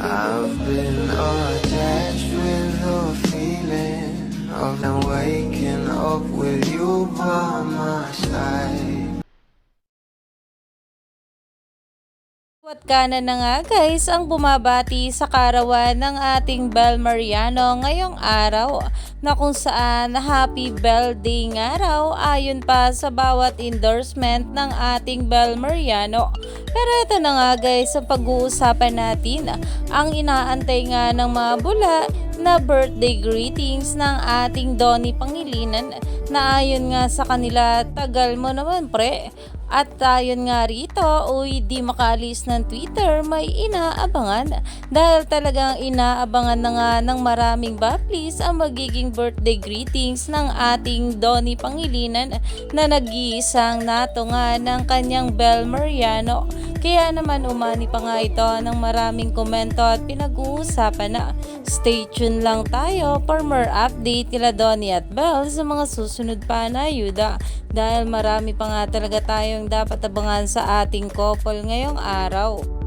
I've been attached with the feeling of now waking up with you by my side. At kanan na nga guys ang bumabati sa karawan ng ating Bel Mariano ngayong araw na kung saan happy Bel Day nga raw ayon pa sa bawat endorsement ng ating Bel Mariano. Pero ito na nga guys ang pag-uusapan natin ang inaantay nga ng mga bula na birthday greetings ng ating Donnie Pangilinan na ayon nga sa kanila tagal mo naman pre. At ayon nga rito, uy di makaalis ng Twitter, may inaabangan dahil talagang inaabangan na nga ng maraming baplis ang magiging birthday greetings ng ating Donnie Pangilinan na nag-iisang nato nga ng kanyang Bel Mariano. Kaya naman umani pa nga ito ng maraming komento at pinag-uusapan na. Stay tuned lang tayo for more update nila Donnie at Bel sa mga susunod pa na ayuda dahil marami pa nga talaga tayong dapat abangan sa ating couple ngayong araw.